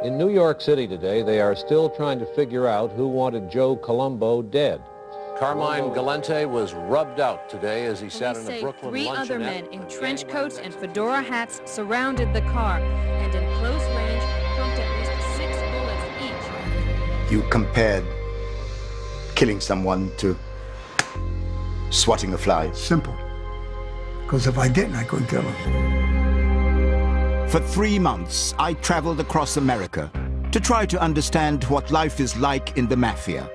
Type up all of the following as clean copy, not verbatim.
In New York City today, they are still trying to figure out who wanted Joe Colombo dead. Carmine Galante was rubbed out today as he sat in a Brooklyn three luncheonette. other men in trench coats and fedora hats surrounded the car and in close range pumped at least 6 bullets each. You compared killing someone to swatting a fly. Simple. Because if I didn't, I couldn't kill him. For 3 months, I traveled across America to try to understand what life is like in the mafia.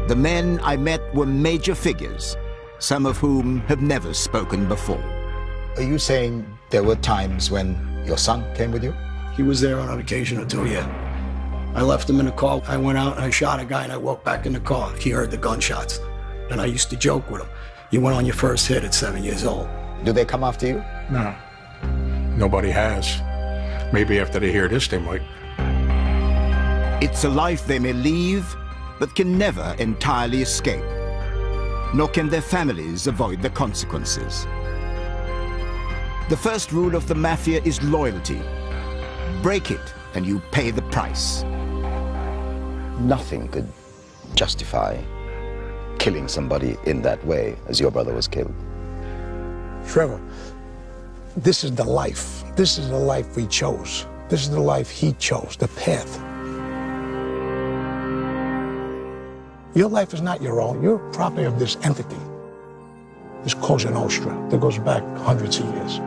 The men I met were major figures, some of whom have never spoken before. Are you saying there were times when your son came with you? He was there on an occasion or two, yeah. I left him in the car. I went out and I shot a guy and I walked back in the car. He heard the gunshots. And I used to joke with him. You went on your first hit at 7 years old. Do they come after you? No. Nobody has. Maybe after they hear this, they might. It's a life they may leave, but can never entirely escape. Nor can their families avoid the consequences. The first rule of the mafia is loyalty. Break it, and you pay the price. Nothing could justify killing somebody in that way, as your brother was killed. Trevor, this is the life. This is the life we chose. This is the life he chose, the path. Your life is not your own. You're property of this entity, this Cosa Nostra that goes back hundreds of years.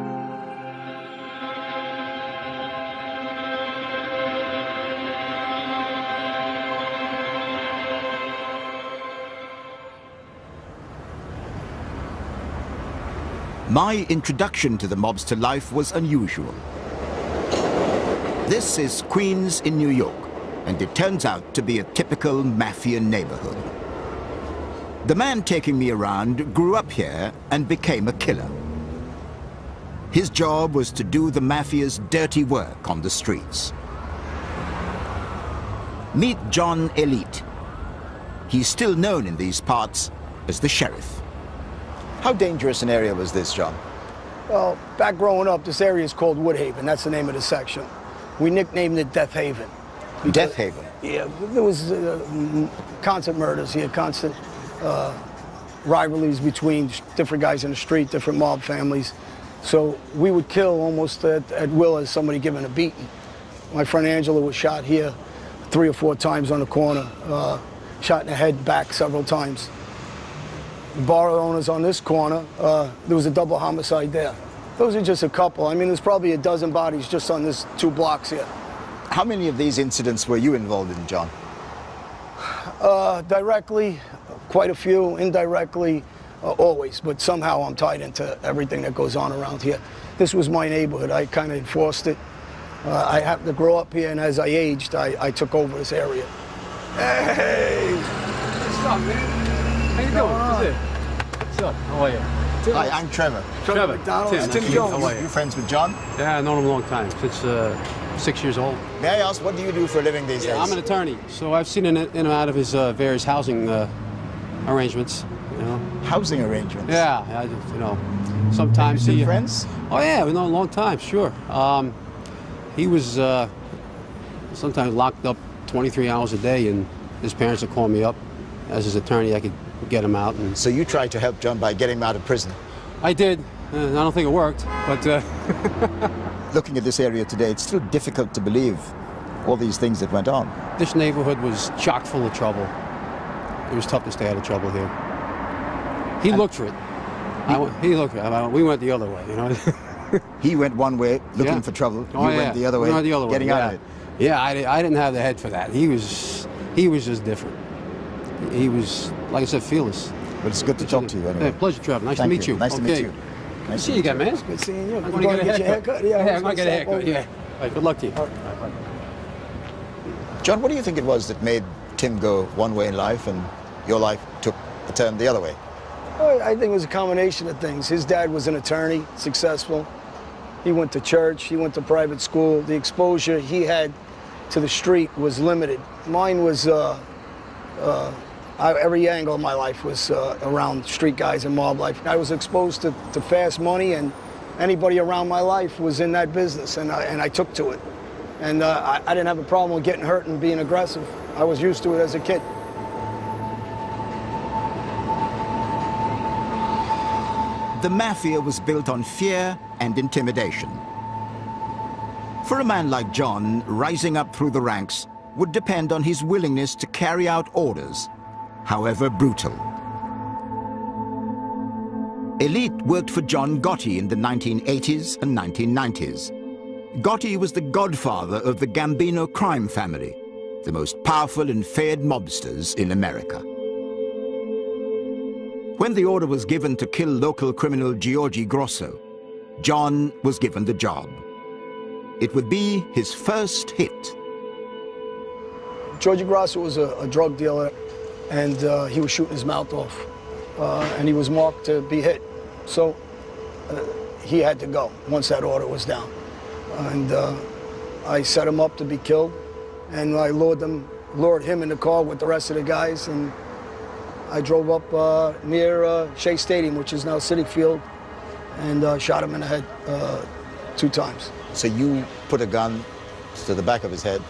My introduction to the mobster life was unusual. This is Queens in New York, and it turns out to be a typical mafia neighborhood. The man taking me around grew up here and became a killer. His job was to do the mafia's dirty work on the streets. Meet John Elite. He's still known in these parts as the sheriff. How dangerous an area was this, John? Well, back growing up, this area is called Woodhaven. That's the name of the section. We nicknamed it Death Haven. Death Haven? Yeah, there was constant murders here, constant rivalries between different guys in the street, different mob families. So we would kill almost at will as somebody given a beating. My friend Angela was shot here 3 or 4 times on the corner, shot in the head, back several times. The bar owners on this corner, there was a double homicide there. Those are just a couple. I mean, there's probably a dozen bodies just on this 2 blocks here. How many of these incidents were you involved in, John? Directly, quite a few. Indirectly, always. But somehow I'm tied into everything that goes on around here. This was my neighborhood. I kind of enforced it. I happened to grow up here, and as I aged, I took over this area. Hey! What's up, man? How you doing? What's up? How are you? Hi, I'm Trevor. Trevor. McDonald. Tim Jones. How are you? You friends with John? Yeah, I've known him a long time, since 6 years old. May I ask, what do you do for a living these days? I'm an attorney, so I've seen in and out of his various housing arrangements. You know. Housing arrangements? Yeah, you know, sometimes he... friends? Oh yeah, we've known a long time, sure. He was sometimes locked up 23 hours a day, and his parents would call me up. As his attorney, I could get him out. And so you tried to help John by getting him out of prison? I did. I don't think it worked, but... Looking at this area today, it's still difficult to believe all these things that went on. This neighborhood was chock full of trouble. It was tough to stay out of trouble here. He looked for it. He looked for it. We went the other way, you know. He went one way, looking for trouble. Oh, you went the other way, getting out of it. Yeah, I didn't have the head for that. He was just different. He was, like I said, fearless. But it's good to talk to you anyway. Yeah, pleasure, Trevor. Nice to meet you. Nice to meet you. Nice to see you again, man. Good seeing you. I'm going to get a haircut. Yeah, I'm going to get a haircut, yeah. All right, good luck to you. All right. John, what do you think it was that made Tim go one way in life and your life took a turn the other way? Well, I think it was a combination of things. His dad was an attorney, successful. He went to church, he went to private school. The exposure he had to the street was limited. Mine was, every angle of my life was around street guys and mob life. I was exposed to fast money, and anybody around my life was in that business, and I took to it. And I didn't have a problem with getting hurt and being aggressive. I was used to it as a kid. The mafia was built on fear and intimidation. For a man like John, rising up through the ranks would depend on his willingness to carry out orders, however brutal. Elite worked for John Gotti in the 1980s and 1990s. Gotti was the godfather of the Gambino crime family, the most powerful and feared mobsters in America. When the order was given to kill local criminal Giorgi Grosso, John was given the job. It would be his first hit. Giorgi Grosso was a drug dealer, and he was shooting his mouth off, and he was marked to be hit. So he had to go once that order was down. And I set him up to be killed, and I lured him in the car with the rest of the guys, and I drove up near Shea Stadium, which is now Citi Field, and shot him in the head 2 times. So you put a gun to the back of his head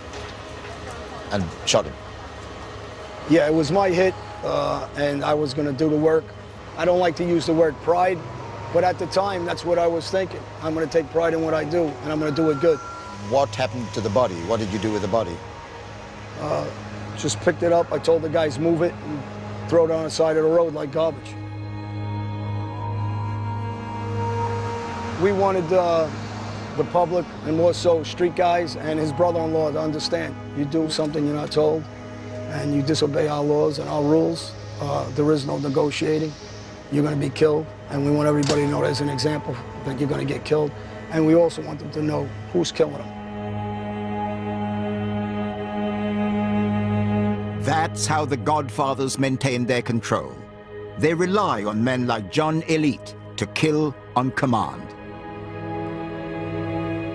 and shot him? Yeah, it was my hit, and I was going to do the work. I don't like to use the word pride, but at the time, that's what I was thinking. I'm going to take pride in what I do, and I'm going to do it good. What happened to the body? What did you do with the body? Just picked it up. I told the guys, move it, and throw it on the side of the road like garbage. We wanted the public, and more so street guys and his brother-in-law, to understand. You do something you're not told, and you disobey our laws and our rules. There is no negotiating. You're going to be killed, and we want everybody to know as an example that you're going to get killed. And we also want them to know who's killing them. That's how the Godfathers maintain their control. They rely on men like John Elite to kill on command.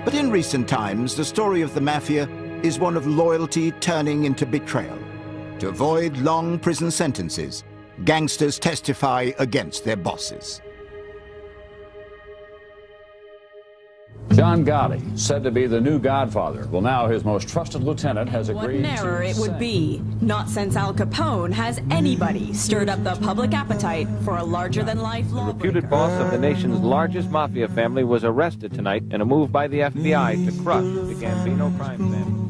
But in recent times, the story of the mafia is one of loyalty turning into betrayal. To avoid long prison sentences, gangsters testify against their bosses. John Gotti, said to be the new godfather. Well, now his most trusted lieutenant has agreed to... What an error it would be. Not since Al Capone has anybody stirred up the public appetite for a larger-than-life lawbreaker. The reputed boss of the nation's largest mafia family was arrested tonight in a move by the FBI to crush the Gambino crime family.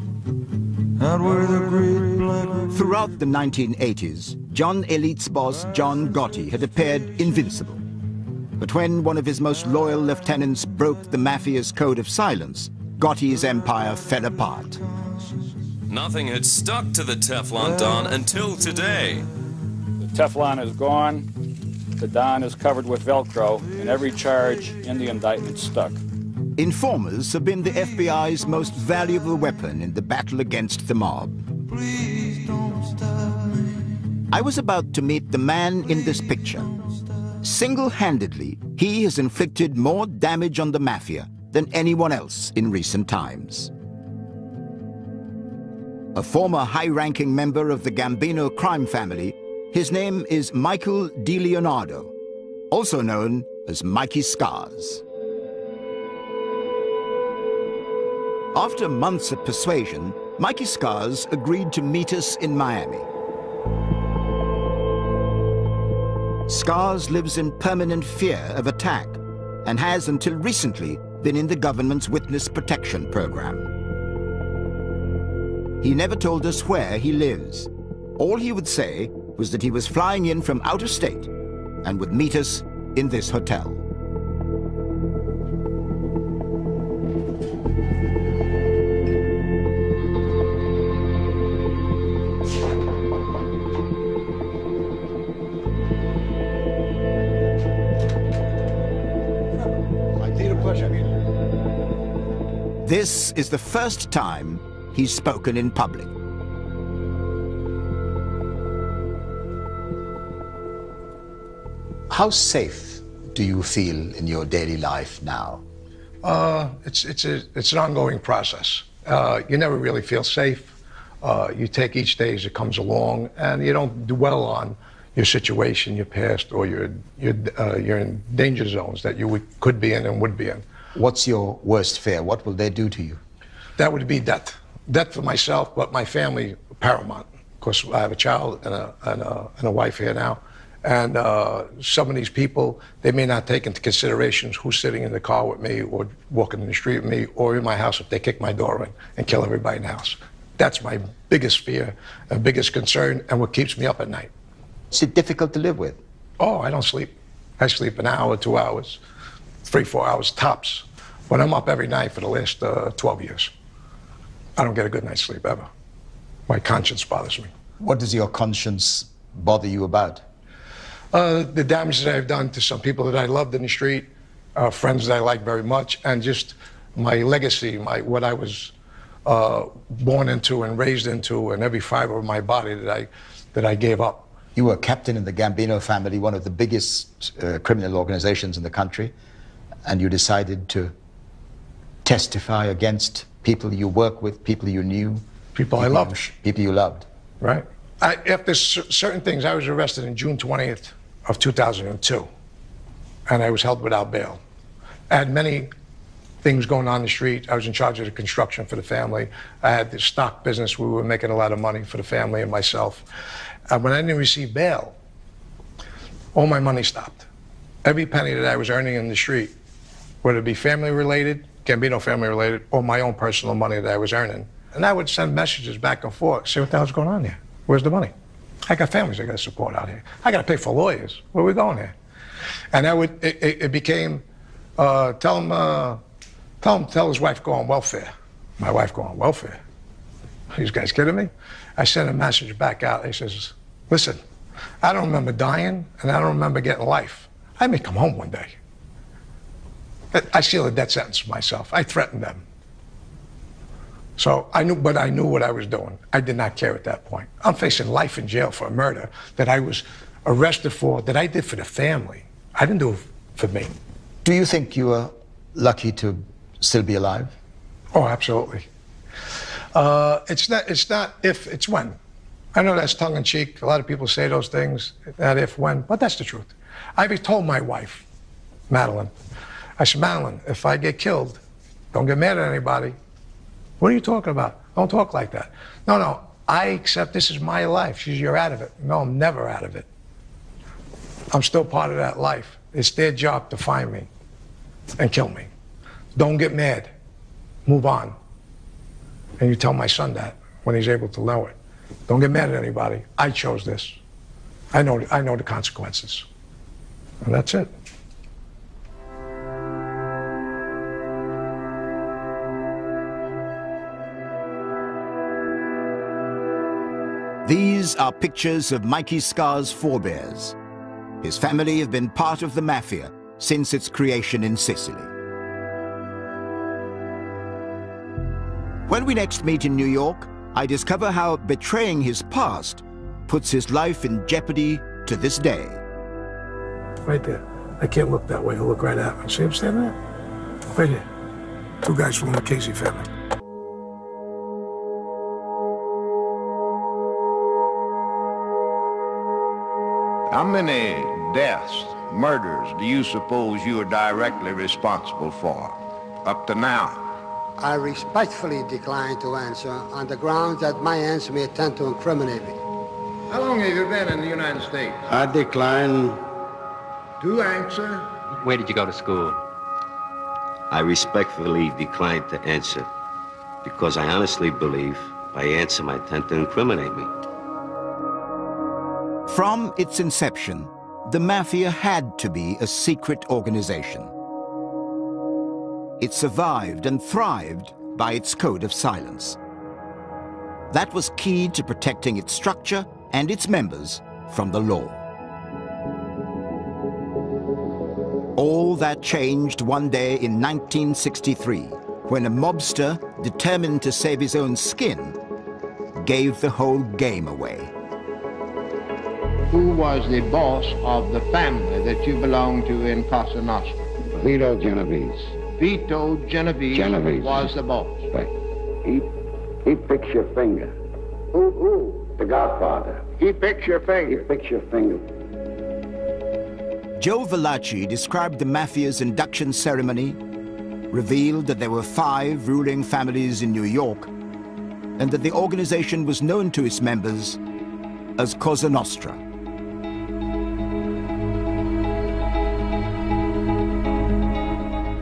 Throughout the 1980s, John Elite's boss, John Gotti, had appeared invincible. But when one of his most loyal lieutenants broke the mafia's code of silence, Gotti's empire fell apart. Nothing had stuck to the Teflon Don until today. The Teflon is gone, the Don is covered with Velcro, and every charge in the indictment stuck. Informers have been the FBI's most valuable weapon in the battle against the mob. I was about to meet the man in this picture. Single-handedly, he has inflicted more damage on the mafia than anyone else in recent times. A former high-ranking member of the Gambino crime family, his name is Michael DiLeonardo, also known as Mikey Scars. After months of persuasion, Mikey Scars agreed to meet us in Miami. Scars lives in permanent fear of attack and has until recently been in the government's witness protection program. He never told us where he lives. All he would say was that he was flying in from out of state and would meet us in this hotel. This is the first time he's spoken in public. How safe do you feel in your daily life now? It's an ongoing process. You never really feel safe. You take each day as it comes along, and you don't dwell on your situation, your past, or you're in danger zones that you could be in and would be in. What's your worst fear? What will they do to you? That would be death. Death for myself, but my family paramount. Of course, I have a child and a wife here now. And some of these people, they may not take into consideration who's sitting in the car with me or walking in the street with me or in my house if they kick my door in and kill everybody in the house. That's my biggest fear and biggest concern and what keeps me up at night. Is it difficult to live with? Oh, I don't sleep. I sleep an hour, 2 hours, 3, 4 hours tops. But I'm up every night for the last 12 years. I don't get a good night's sleep ever. My conscience bothers me. What does your conscience bother you about? The damage that I've done to some people that I loved in the street, friends that I like very much, and just my legacy, what I was born into and raised into, and every fiber of my body that I gave up. You were captain in the Gambino family, one of the biggest criminal organizations in the country, and you decided to testify against people you work with, people you knew. People I loved. People you loved. Right. After certain things, I was arrested on June 20th of 2002, and I was held without bail. I had many things going on in the street. I was in charge of the construction for the family. I had the stock business. We were making a lot of money for the family and myself. When I didn't receive bail, all my money stopped. Every penny that I was earning in the street, whether it be family-related, Gambino family-related, or my own personal money that I was earning. And I would send messages back and forth, say, what the hell's going on here? Where's the money? I got families I got to support out here. I got to pay for lawyers. Where are we going here? And it became, tell his wife go on welfare. My wife go on welfare. These guys kidding me? I sent a message back out. He says, listen, I don't remember dying, and I don't remember getting life. I may come home one day. I sealed a death sentence for myself. I threatened them. So I knew what I was doing. I did not care at that point. I'm facing life in jail for a murder that I was arrested for, that I did for the family. I didn't do it for me. Do you think you are lucky to still be alive? Oh, absolutely. It's not if, it's when. I know that's tongue-in-cheek. A lot of people say those things, not if, when, but that's the truth. I've told my wife, Madeline, I said, Madeline, if I get killed, don't get mad at anybody. What are you talking about? Don't talk like that. No, I accept this is my life. She says, you're out of it. No, I'm never out of it. I'm still part of that life. It's their job to find me and kill me. Don't get mad. Move on. And you tell my son that when he's able to know it. Don't get mad at anybody. I chose this. I know the consequences. And that's it. These are pictures of Mikey Scar's forebears. His family have been part of the mafia since its creation in Sicily. When we next meet in New York, I discover how betraying his past puts his life in jeopardy to this day. Right there. I can't look that way. He'll look right at me. See him standing there? Right here. 2 guys from the Casey family. How many deaths, murders, do you suppose you are directly responsible for, up to now? I respectfully decline to answer on the grounds that my answer may tend to incriminate me. How long have you been in the United States? I decline to answer. Where did you go to school? I respectfully decline to answer because I honestly believe my answer might tend to incriminate me. From its inception, the mafia had to be a secret organization. It survived and thrived by its code of silence. That was key to protecting its structure and its members from the law. All that changed one day in 1963, when a mobster, determined to save his own skin, gave the whole game away. Who was the boss of the family that you belong to in Cosa Nostra? Vito Genovese. Vito Genovese was the boss. Right. He picks your finger. Who? The Godfather. He picks your finger. He picks your finger. Joe Valachi described the mafia's induction ceremony revealed that there were 5 ruling families in New York and that the organization was known to its members as Cosa Nostra.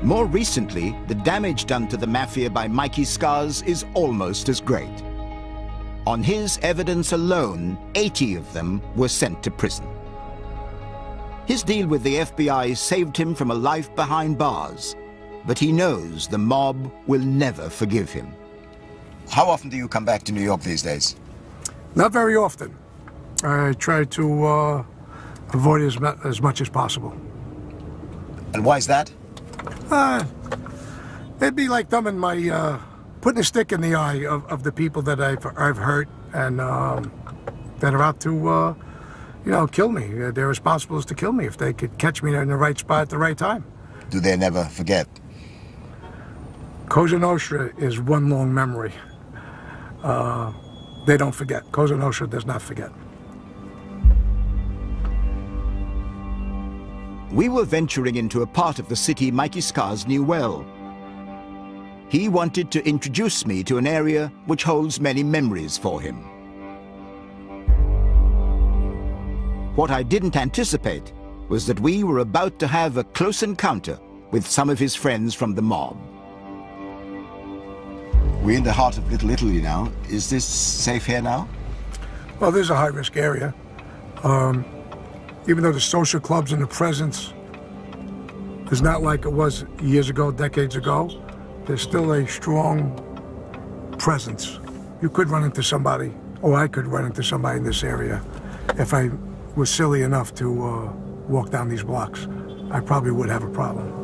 More recently, the damage done to the mafia by Mikey Scars is almost as great. On his evidence alone, 80 of them were sent to prison. His deal with the FBI saved him from a life behind bars, but he knows the mob will never forgive him. How often do you come back to New York these days? Not very often. I try to avoid as much as possible. And why is that? It'd be like thumbing my, putting a stick in the eye of the people that I've hurt and that are out to, you know, kill me. They're responsible to kill me if they could catch me in the right spot at the right time. Do they never forget? Cosa Nostra is one long memory. They don't forget. Cosa Nostra does not forget. We were venturing into a part of the city Mikey Scars knew well. He wanted to introduce me to an area which holds many memories for him. What I didn't anticipate was that we were about to have a close encounter with some of his friends from the mob. We're in the heart of Little Italy now. Is this safe here now? Well, this is a high-risk area. Even though the social clubs and the presence is not like it was years ago, decades ago, there's still a strong presence. You could run into somebody, or I could run into somebody in this area. If I was silly enough to walk down these blocks, I probably would have a problem.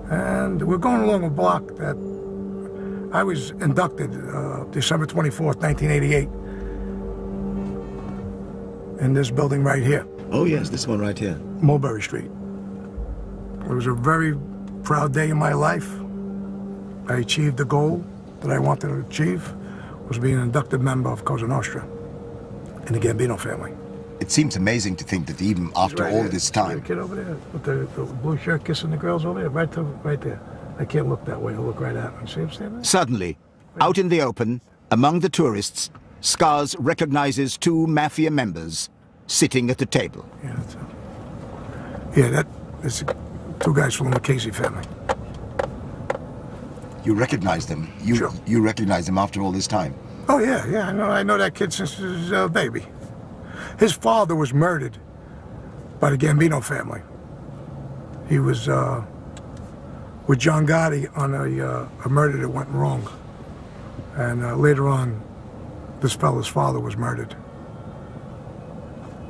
And we're going along a block that I was inducted December 24th, 1988. In this building right here. Oh yes, this one right here. Mulberry Street. It was a very proud day in my life. I achieved the goal that I wanted to achieve, was being an inducted member of Cosa Nostra in the Gambino family. It seems amazing to think that even after all this time... The kid over there with the blue shirt kissing the girls over there, right there. I can't look that way, I'll look right at me. See him standing there? Suddenly, out in the open, among the tourists, Scars recognizes 2 mafia members sitting at the table. Yeah, that's 2 guys from the Casey family. You recognize them? Sure. You recognize them after all this time? Oh yeah, I know that kid since he was a baby. His father was murdered by the Gambino family. He was with John Gotti on a murder that went wrong. And later on, this fella's father was murdered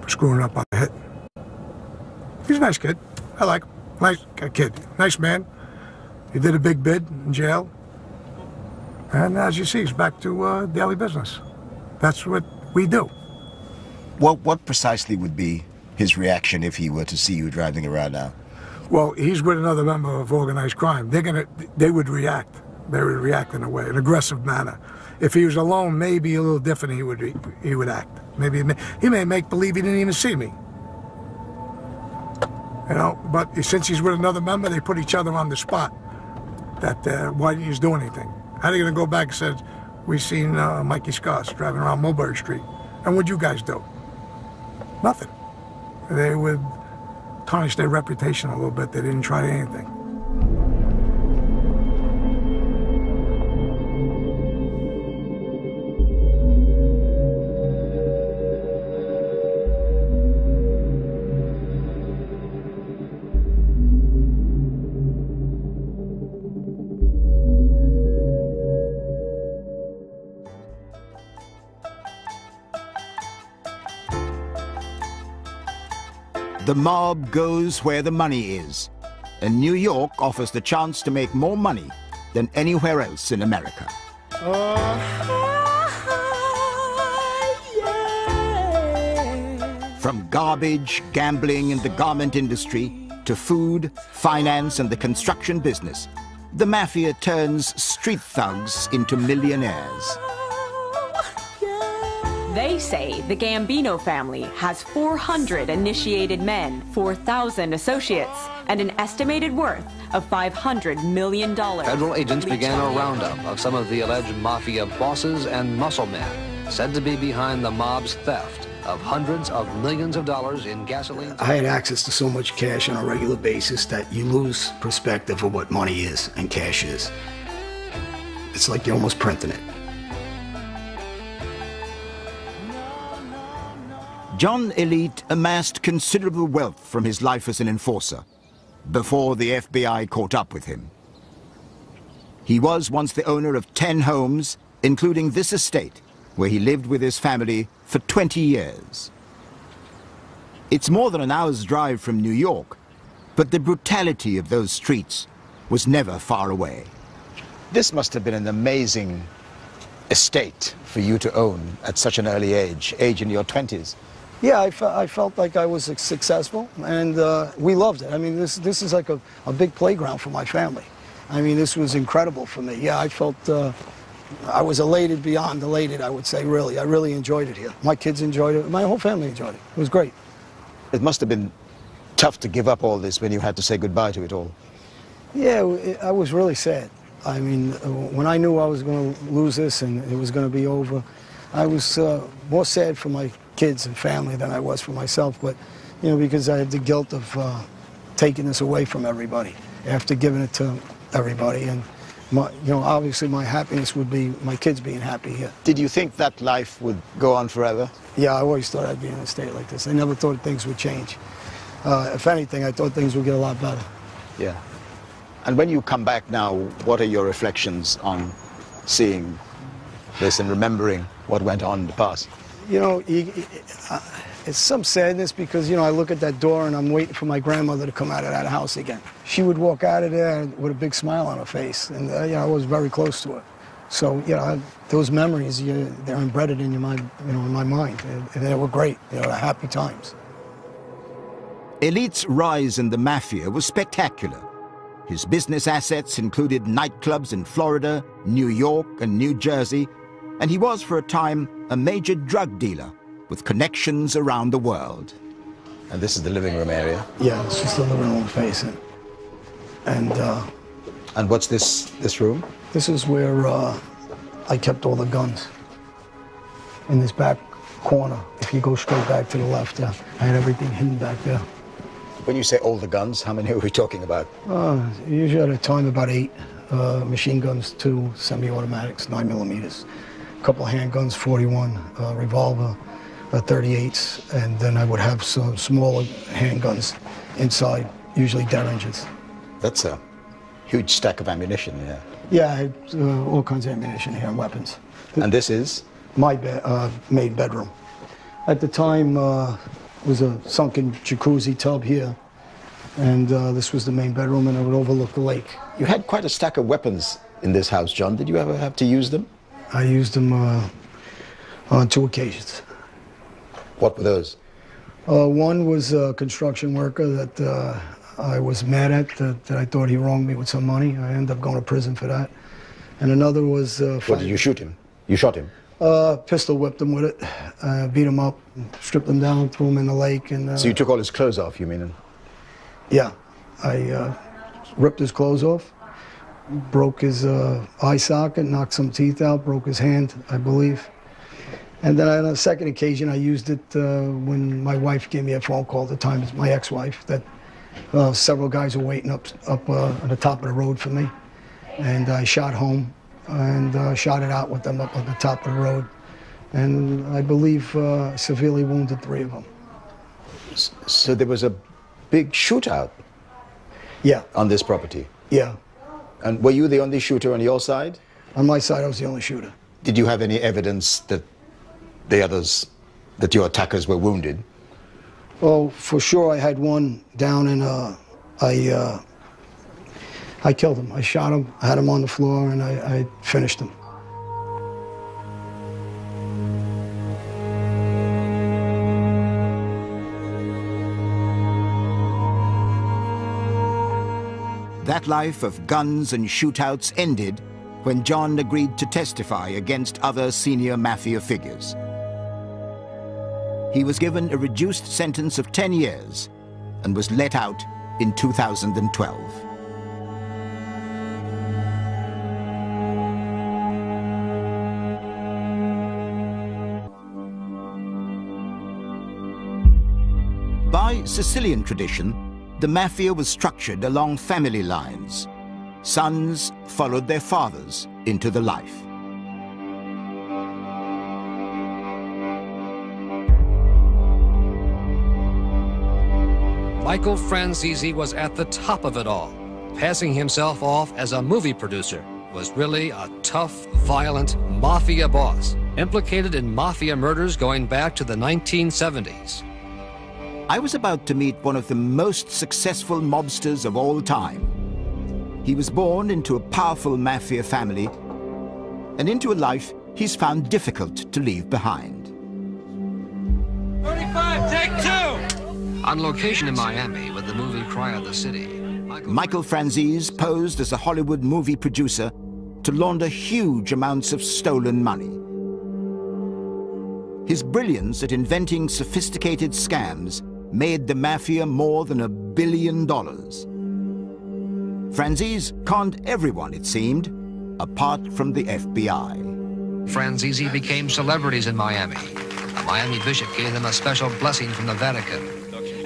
for screwing up on a hit. He's a nice kid. I like him. Nice kid. Nice man. He did a big bid in jail. And as you see, he's back to daily business. That's what we do. What precisely would be his reaction if he were to see you driving around now? Well, he's with another member of organized crime. They would react. They would react in a way, an aggressive manner. If he was alone, maybe a little different he would act. Maybe he may make believe he didn't even see me. You know, but since he's with another member, they put each other on the spot. That why didn't you do anything? How are they going to go back and say, we seen Mikey Scars driving around Mulberry Street, and what'd you guys do? Nothing. They would tarnish their reputation a little bit. They didn't try anything. The mob goes where the money is, and New York offers the chance to make more money than anywhere else in America. From garbage, gambling, and the garment industry to food, finance, and the construction business, the mafia turns street thugs into millionaires. They say the Gambino family has 400 initiated men, 4,000 associates, and an estimated worth of $500 million. Federal agents began a roundup of some of the alleged mafia bosses and muscle men, said to be behind the mob's theft of hundreds of millions of dollars in gasoline. I had access to so much cash on a regular basis that you lose perspective of what money is and cash is. It's like you're almost printing it. John Elite amassed considerable wealth from his life as an enforcer before the FBI caught up with him. He was once the owner of 10 homes, including this estate, where he lived with his family for 20 years. It's more than an hour's drive from New York, but the brutality of those streets was never far away. This must have been an amazing estate for you to own at such an early age in your 20s. Yeah, I felt like I was successful, and we loved it. I mean, this is like a big playground for my family. I mean, this was incredible for me. Yeah, I felt I was elated beyond elated, I would say, really. I really enjoyed it here. My kids enjoyed it. My whole family enjoyed it. It was great. It must have been tough to give up all this when you had to say goodbye to it all. Yeah, I was really sad. I mean, when I knew I was going to lose this and it was going to be over, I was more sad for my kids and family than I was for myself, but, you know, because I had the guilt of taking this away from everybody after giving it to everybody. And, you know, obviously my happiness would be my kids being happy here. Did you think that life would go on forever? Yeah, I always thought I'd be in a state like this. I never thought things would change. If anything, I thought things would get a lot better. Yeah. And when you come back now, what are your reflections on seeing this and remembering what went on in the past? You know, it's some sadness because, you know, I look at that door and I'm waiting for my grandmother to come out of that house again. She would walk out of there with a big smile on her face, and, you know, I was very close to her. So, you know, those memories, they're embedded in your mind, you know, in my mind. And they were great, you know, happy times. Elite's rise in the mafia was spectacular. His business assets included nightclubs in Florida, New York, and New Jersey, and he was, for a time, a major drug dealer with connections around the world. And this is the living room area? Yeah, it's just the living room facing. And what's this room? This is where I kept all the guns. In this back corner, if you go straight back to the left, I had everything hidden back there. When you say all the guns, how many are we talking about? Usually at a time about 8 machine guns, 2 semi-automatics, 9mm, a couple of handguns, 41, revolver, 38s, and then I would have some smaller handguns inside, usually Derringers. That's a huge stack of ammunition, yeah. Yeah, I had all kinds of ammunition here and weapons. And this is? My main bedroom. At the time, was a sunken jacuzzi tub here, and this was the main bedroom, and it would overlook the lake. You had quite a stack of weapons in this house, John. Did you ever have to use them? I used them on 2 occasions. What were those? One was a construction worker that I was mad at, that I thought he wronged me with some money. I ended up going to prison for that. And another was... What, did you shoot him? You shot him? Pistol whipped him with it, beat him up, stripped him down, threw him in the lake. And so you took all his clothes off, you mean? Yeah. I ripped his clothes off, broke his eye socket, knocked some teeth out, broke his hand, I believe. And then on a second occasion, I used it when my wife gave me a phone call at the time, my ex-wife, that several guys were waiting up on the top of the road for me. And I shot home and shot it out with them up on the top of the road. And I believe severely wounded 3 of them. So there was a big shootout? Yeah. On this property? Yeah. And were you the only shooter on your side? On my side, I was the only shooter. Did you have any evidence that the others, that your attackers were wounded? Oh, for sure I had one down and I killed him. I shot him, I had him on the floor, and I finished him. That life of guns and shootouts ended when John agreed to testify against other senior mafia figures. he was given a reduced sentence of 10 years and was let out in 2012. By Sicilian tradition, the mafia was structured along family lines. Sons followed their fathers into the life. Michael Franzese was at the top of it all. Passing himself off as a movie producer, was really a tough, violent mafia boss, implicated in mafia murders going back to the 1970s. I was about to meet one of the most successful mobsters of all time. He was born into a powerful mafia family and into a life he's found difficult to leave behind. 35, take 2! On location in Miami with the movie Cry of the City, Michael Franzese posed as a Hollywood movie producer to launder huge amounts of stolen money. His brilliance at inventing sophisticated scams made the mafia more than $1 billion. Franzese conned everyone, it seemed, apart from the FBI. Franzese became celebrities in Miami. A Miami bishop gave them a special blessing from the Vatican.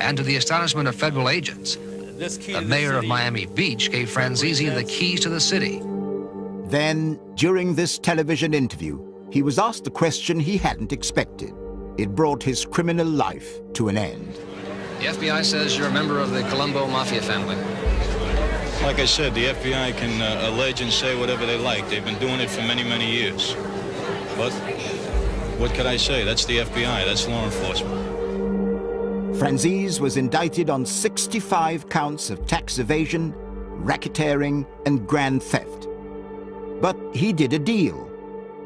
And to the astonishment of federal agents, the mayor of Miami Beach gave Franzese the keys to the city. Then, during this television interview, he was asked a question he hadn't expected. It brought his criminal life to an end. The FBI says you're a member of the Colombo mafia family. Like I said, the FBI can allege and say whatever they like. They've been doing it for many, many years. But what could I say? That's the FBI. That's law enforcement. Franzese was indicted on 65 counts of tax evasion, racketeering, and grand theft. But he did a deal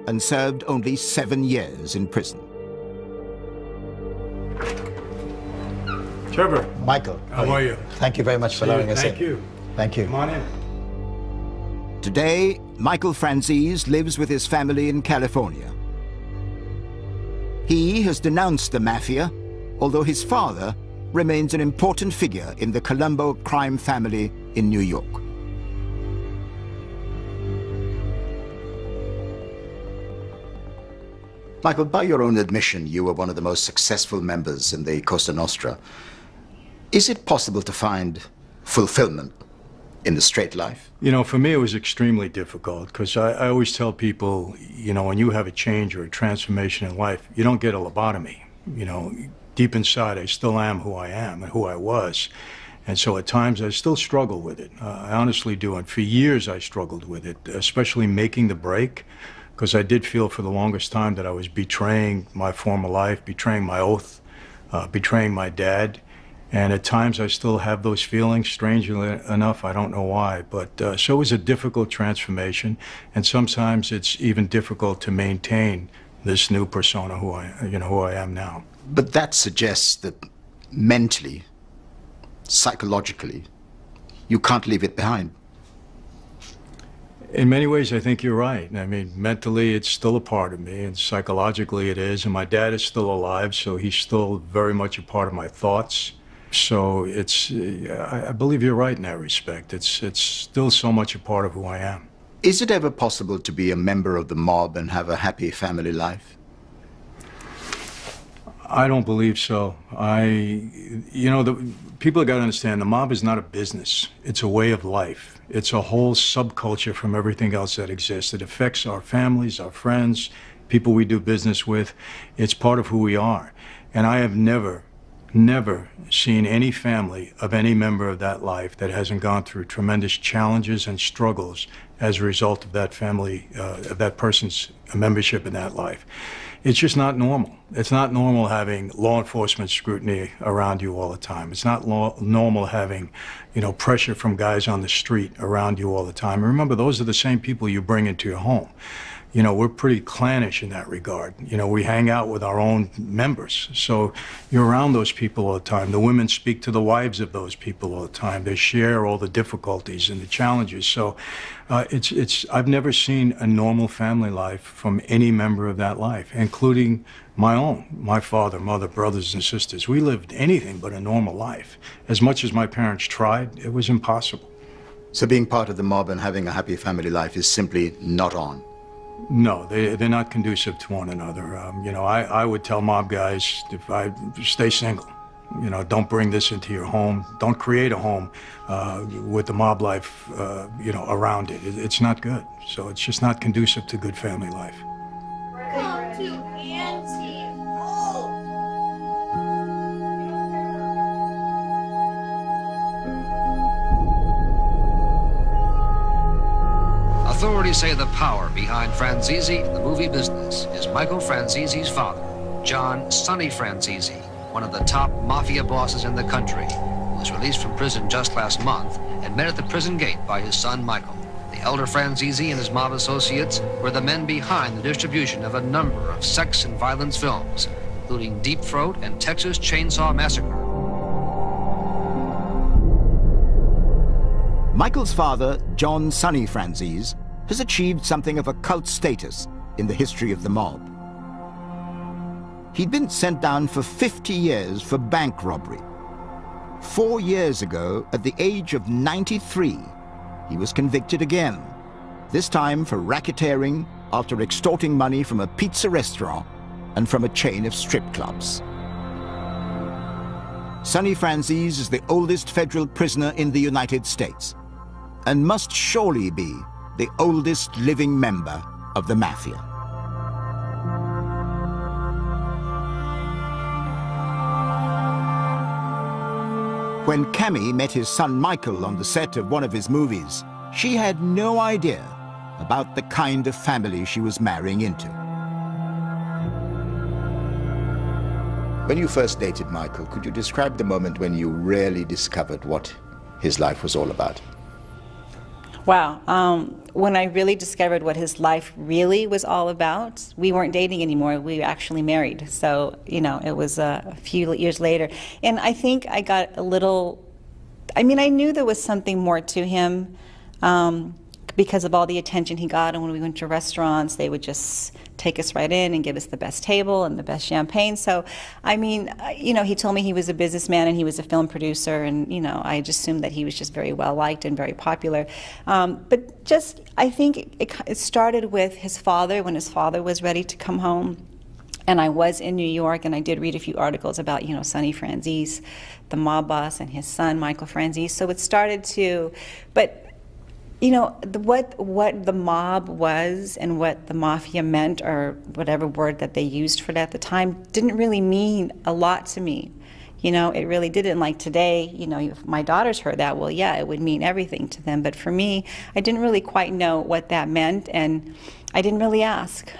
and served only 7 years in prison. Trevor. Michael. How are you? Thank you very much for allowing us in. Thank you. Thank you. Come on in. Today, Michael Franzese lives with his family in California. He has denounced the mafia, although his father remains an important figure in the Colombo crime family in New York. Michael, by your own admission, you were one of the most successful members in the Cosa Nostra. Is it possible to find fulfillment in the straight life? You know, for me, it was extremely difficult because I always tell people, you know, when you have a change or a transformation in life, you don't get a lobotomy. You know, deep inside, I still am who I am and who I was. And so at times I still struggle with it. I honestly do. And for years I struggled with it, especially making the break, because I did feel for the longest time that I was betraying my former life, betraying my oath, betraying my dad. And at times I still have those feelings, strangely enough, I don't know why. But so it was a difficult transformation. And sometimes it's even difficult to maintain this new persona who I am now. But that suggests that mentally, psychologically, you can't leave it behind. In many ways, I think you're right. I mean, mentally, it's still a part of me, and psychologically it is. And my dad is still alive, so he's still very much a part of my thoughts. So I believe you're right in that respect. It's still so much a part of who I am. Is it ever possible to be a member of the mob and have a happy family life? I don't believe so. People have got to understand, the mob is not a business. It's a way of life. It's a whole subculture from everything else that exists. It affects our families, our friends, people we do business with. It's part of who we are. And I have never seen any family of any member of that life that hasn't gone through tremendous challenges and struggles as a result of that family, of that person's membership in that life. It's just not normal. It's not normal having law enforcement scrutiny around you all the time. It's not normal having, pressure from guys on the street around you all the time. And remember, those are the same people you bring into your home. you know, we're pretty clannish in that regard. You know, we hang out with our own members. So you're around those people all the time. The women speak to the wives of those people all the time. They share all the difficulties and the challenges. So I've never seen a normal family life from any member of that life, including my own, my father, mother, brothers and sisters. We lived anything but a normal life. As much as my parents tried, it was impossible. So being part of the mob and having a happy family life is simply not on? No, they're not conducive to one another. You know, I would tell mob guys, if I stay single, you know, don't bring this into your home. Don't create a home with the mob life, you know, around it. It's not good. So it's just not conducive to good family life. Come to Auntie. Authorities say the power behind Franzese in the movie business is Michael Franzese's father, John Sonny Franzese, one of the top mafia bosses in the country, who was released from prison just last month and met at the prison gate by his son Michael. The elder Franzese and his mob associates were the men behind the distribution of a number of sex and violence films, including Deep Throat and Texas Chainsaw Massacre. Michael's father, John Sonny Franzese, has achieved something of a cult status in the history of the mob. He'd been sent down for 50 years for bank robbery. 4 years ago, at the age of 93, he was convicted again, this time for racketeering after extorting money from a pizza restaurant and from a chain of strip clubs. Sonny Franzese is the oldest federal prisoner in the United States and must surely be the oldest living member of the mafia. When Cammy met his son Michael on the set of one of his movies, she had no idea about the kind of family she was marrying into. When you first dated Michael, could you describe the moment when you really discovered what his life was all about? Wow. When I really discovered what his life really was all about, we weren't dating anymore. We were actually married. So, you know, it was a few years later. And I think I got a little, I mean, I knew there was something more to him because of all the attention he got. And when we went to restaurants, they would just take us right in and give us the best table and the best champagne. So, I mean, you know, he told me he was a businessman and he was a film producer, and, you know, I just assumed that he was just very well liked and very popular. But just, I think it started with his father, when his father was ready to come home. And I was in New York, and I did read a few articles about, you know, Sonny Franzese, the mob boss, and his son, Michael Franzese. So it started to, but you know, what the mob was and what the mafia meant, or whatever word that they used for it at the time, didn't really mean a lot to me. You know, it really didn't. Like today, you know, if my daughters heard that, well, yeah, it would mean everything to them. But for me, I didn't really quite know what that meant, and I didn't really ask.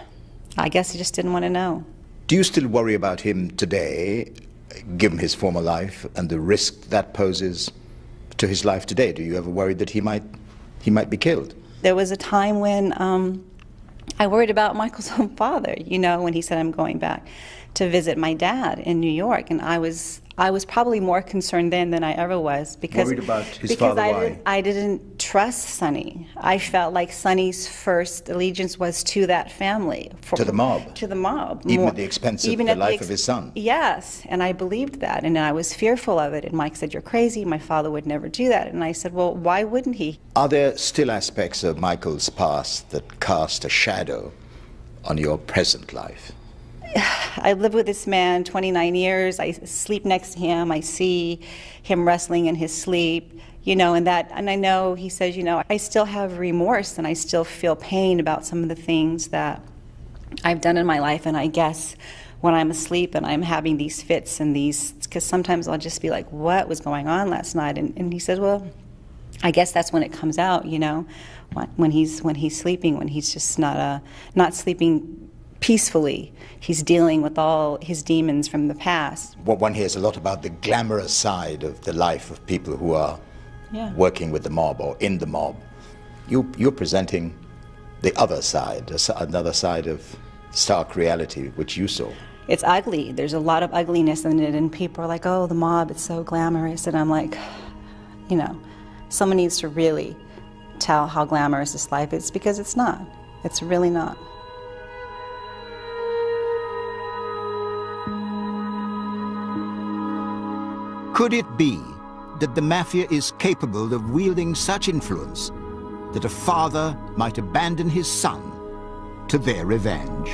I guess I just didn't want to know. Do you still worry about him today, given his former life and the risk that poses to his life today? Do you ever worry that he might be killed? There was a time when I worried about Michael's own father, you know, when he said, I'm going back to visit my dad in New York. And I was probably more concerned then than I ever was. Because, worried about his father, why? I didn't trust Sonny. I felt like Sonny's first allegiance was to that family. To the mob? To the mob. Even at the expense of the life of his son? Yes, and I believed that, and I was fearful of it. And Mike said, you're crazy, my father would never do that. And I said, well, why wouldn't he? Are there still aspects of Michael's past that cast a shadow on your present life? I live with this man 29 years. I sleep next to him. I see him wrestling in his sleep, you know, and I know he says, you know, I still have remorse and I still feel pain about some of the things that I've done in my life. And I guess when I'm asleep and I'm having these fits and these, because sometimes I'll just be like, what was going on last night? And he says, well, I guess that's when it comes out, you know, when he's sleeping, when he's just not sleeping peacefully. He's dealing with all his demons from the past. What one hears a lot about the glamorous side of the life of people who are working with the mob or in the mob. You're presenting the other side, another side of stark reality, which you saw. It's ugly. There's a lot of ugliness in it, and people are like, oh, the mob, it's so glamorous. And I'm like, you know, someone needs to really tell how glamorous this life is, because it's not. It's really not. Could it be that the mafia is capable of wielding such influence that a father might abandon his son to their revenge?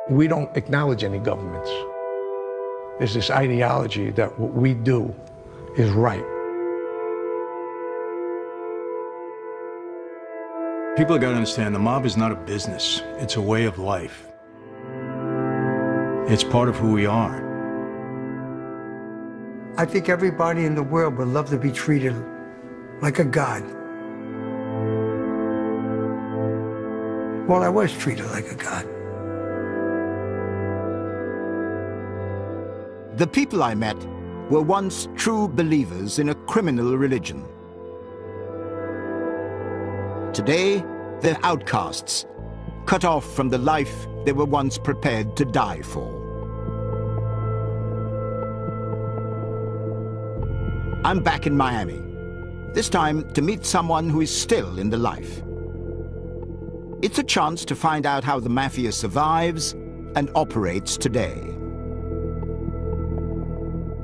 We don't acknowledge any governments. There's this ideology that what we do is right. People got to understand, the mob is not a business. It's a way of life. It's part of who we are. I think everybody in the world would love to be treated like a god. Well, I was treated like a god. The people I met were once true believers in a criminal religion. Today, they're outcasts, cut off from the life they were once prepared to die for. I'm back in Miami, this time to meet someone who is still in the life. It's a chance to find out how the mafia survives and operates today.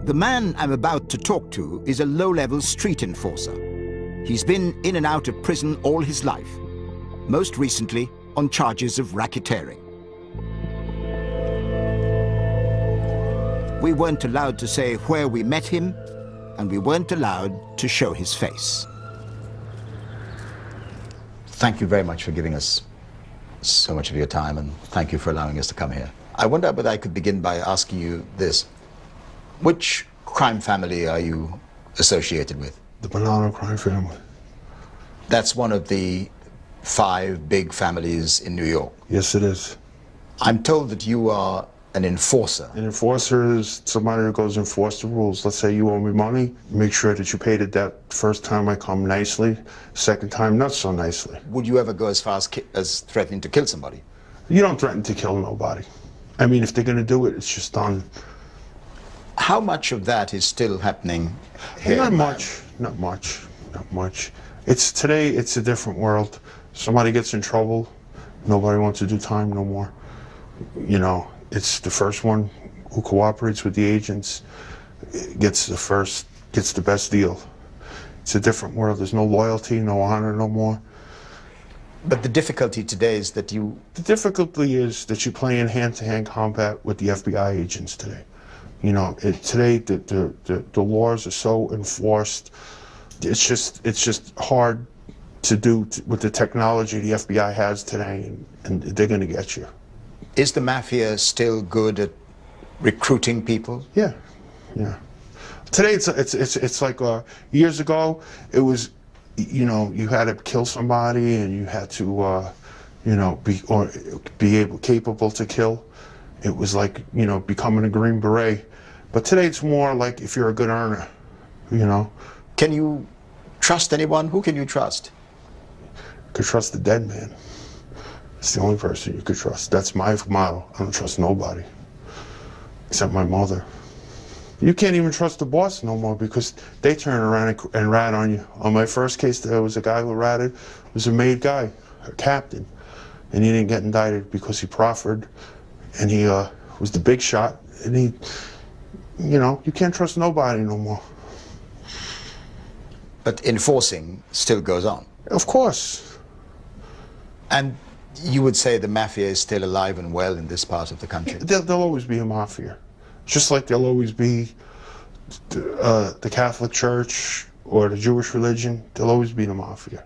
The man I'm about to talk to is a low-level street enforcer. He's been in and out of prison all his life, most recently on charges of racketeering. We weren't allowed to say where we met him, and we weren't allowed to show his face. Thank you very much for giving us so much of your time, and thank you for allowing us to come here. I wonder whether I could begin by asking you this. Which crime family are you associated with? The Bonanno crime family. That's one of the 5 big families in New York. Yes, it is. I'm told that you are an enforcer. An enforcer is somebody who goes and enforce the rules. Let's say you owe me money, make sure that you paid it that first time I come nicely, second time not so nicely. Would you ever go as far as threatening to kill somebody? You don't threaten to kill nobody. I mean, if they're going to do it, it's just done. How much of that is still happening here? Not much. Today, it's a different world. Somebody gets in trouble, nobody wants to do time no more. You know, it's the first one who cooperates with the agents gets the best deal. It's a different world. There's no loyalty, no honor no more. But the difficulty today is that you... The difficulty is that you play in hand-to-hand combat with the FBI agents today. You know, today the laws are so enforced. It's just hard to do with the technology the FBI has today, and they're going to get you. Is the mafia still good at recruiting people? Yeah. Today it's like years ago it was, you know, you had to kill somebody and you had to you know, be capable to kill. It was like, you know, becoming a Green Beret. But today it's more like if you're a good earner, you know. Can you trust anyone? Who can you trust? You could trust the dead man. It's the only person you could trust. That's my motto. I don't trust nobody, except my mother. You can't even trust the boss no more because they turn around and rat on you. On my first case, there was a guy who ratted. It was a made guy, a captain, and he didn't get indicted because he proffered, and he was the big shot, and he, you know, you can't trust nobody no more. But enforcing still goes on? Of course. And you would say the mafia is still alive and well in this part of the country? There'll always be a mafia. Just like there'll always be the Catholic Church or the Jewish religion, there'll always be the mafia.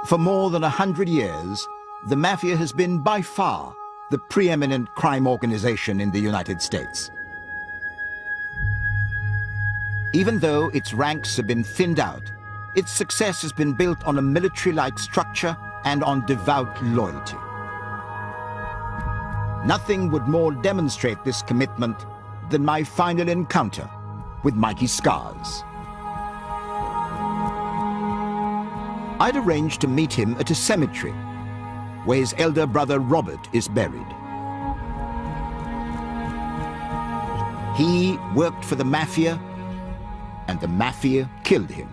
For more than 100 years, the mafia has been by far the preeminent crime organization in the United States. Even though its ranks have been thinned out, its success has been built on a military-like structure and on devout loyalty. Nothing would more demonstrate this commitment than my final encounter with Mikey Scars. I'd arranged to meet him at a cemetery where his elder brother Robert is buried. He worked for the mafia, and the mafia killed him.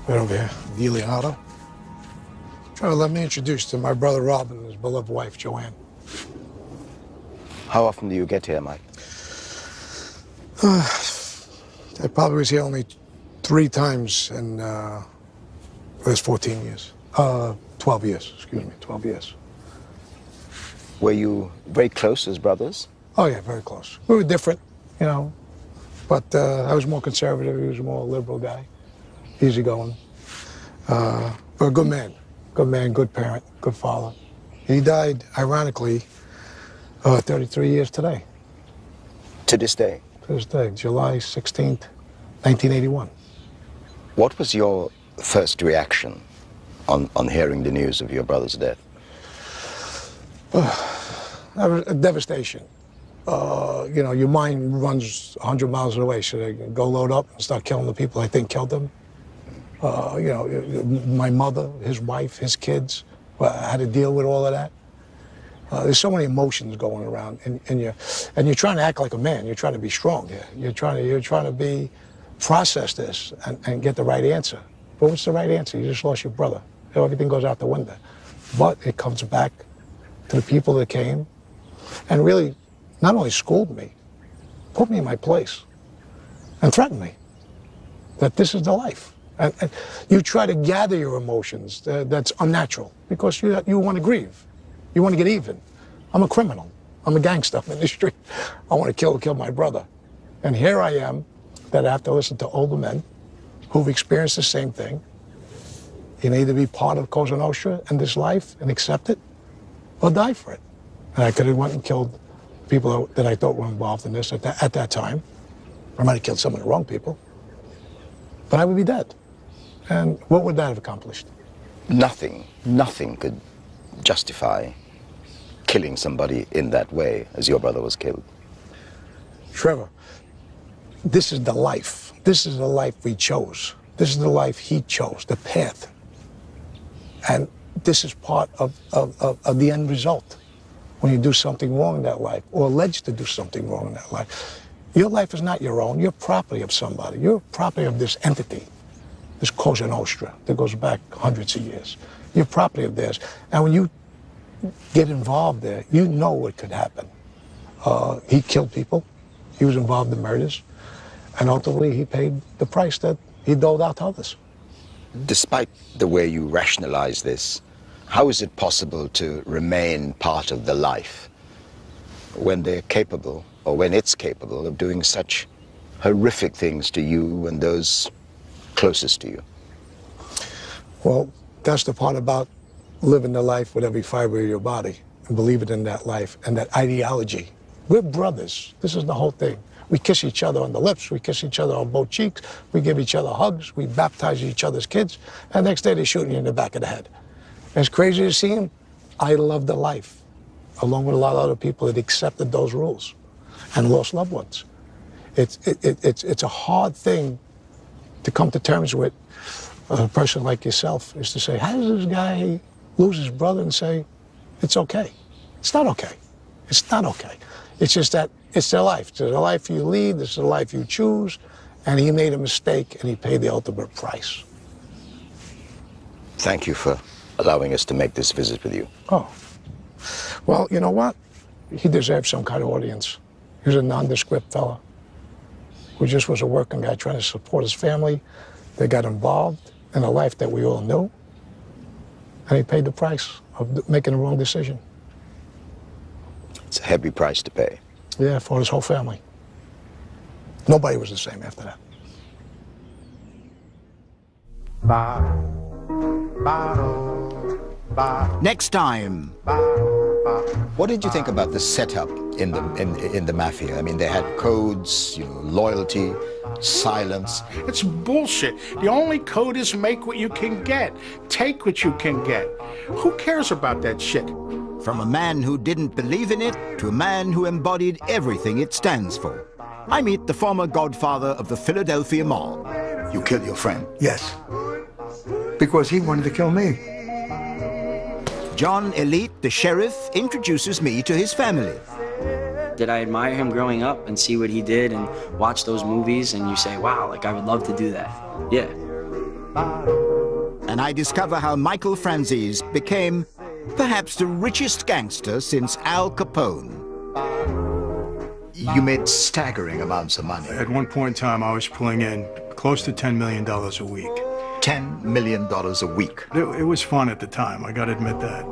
Right over here, Giuliano. Trevor, let me introduce to my brother Rob and his beloved wife, Joanne. How often do you get here, Mike? I probably was here only 3 times in the last 14 years. 12 years, excuse me, 12 years. Were you very close as brothers? Oh, yeah, very close. We were different, you know, but I was more conservative. He was a more liberal guy, easygoing. But a good man, good parent, good father. He died, ironically, 33 years today. To this day? To this day, July 16th, 1981. What was your first reaction on hearing the news of your brother's death? Devastation. You know, your mind runs 100 miles away. Should I go load up and start killing the people I think killed him? You know, my mother, his wife, his kids, I had to deal with all of that. There's so many emotions going around, and you're trying to act like a man. You're trying to be strong here. You're trying to process this and get the right answer. But what's the right answer? You just lost your brother. Everything goes out the window. But it comes back to the people that came and really not only schooled me, put me in my place and threatened me that this is the life. And you try to gather your emotions. That's unnatural because you want to grieve. You want to get even. I'm a criminal. I'm a gangster in the street. I want to kill my brother. And here I am that I have to listen to older men who've experienced the same thing. You need to be part of Cosa Nostra in this life and accept it or die for it. And I could have went and killed people that I thought were involved in this at that time. I might have killed some of the wrong people. But I would be dead. And what would that have accomplished? Nothing could justify killing somebody in that way as your brother was killed. Trevor, this is the life. This is the life we chose. This is the life he chose, the path. And this is part of the end result. When you do something wrong in that life, or alleged to do something wrong in that life, your life is not your own. You're property of somebody. You're property of this entity, this Cosa Nostra that goes back hundreds of years. You're property of theirs. And when you get involved there, you know what could happen. He killed people. He was involved in murders. And ultimately, he paid the price that he doled out to others. Despite the way you rationalize this, how is it possible to remain part of the life when they're capable, or when it's capable, of doing such horrific things to you and those closest to you? Well, that's the part about living the life with every fiber of your body and believing in that life and that ideology. We're brothers. This is the whole thing. We kiss each other on the lips. We kiss each other on both cheeks. We give each other hugs. We baptize each other's kids. And the next day, they're shooting you in the back of the head. As crazy as it seems, I love the life, along with a lot of other people that accepted those rules and lost loved ones. It's a hard thing to come to terms with. A person like yourself is to say, how does this guy lose his brother and say, it's okay? It's not okay. It's not okay. It's just that it's their life. It's the life you lead. It's the life you choose. And he made a mistake, and he paid the ultimate price. Thank you for allowing us to make this visit with you. Oh. Well, you know what? He deserves some kind of audience. He was a nondescript fella who just was a working guy trying to support his family. They got involved in a life that we all knew, and he paid the price of making the wrong decision. It's a heavy price to pay. Yeah, for his whole family. Nobody was the same after that. Next time, What did you think about the setup in the mafia? I mean, they had codes, you know, loyalty, silence. It's bullshit. The only code is make what you can get. Take what you can get. Who cares about that shit? From a man who didn't believe in it to a man who embodied everything it stands for. I meet the former godfather of the Philadelphia mob. You killed your friend? Yes. Because he wanted to kill me. John Elite, the sheriff, introduces me to his family. Did I admire him growing up and see what he did and watch those movies and you say, wow, like I would love to do that? Yeah. And I discover how Michael Franzese became perhaps the richest gangster since Al Capone. You made staggering amounts of money. At one point in time, I was pulling in close to $10 million a week. $10 million a week? It was fun at the time, I gotta admit that.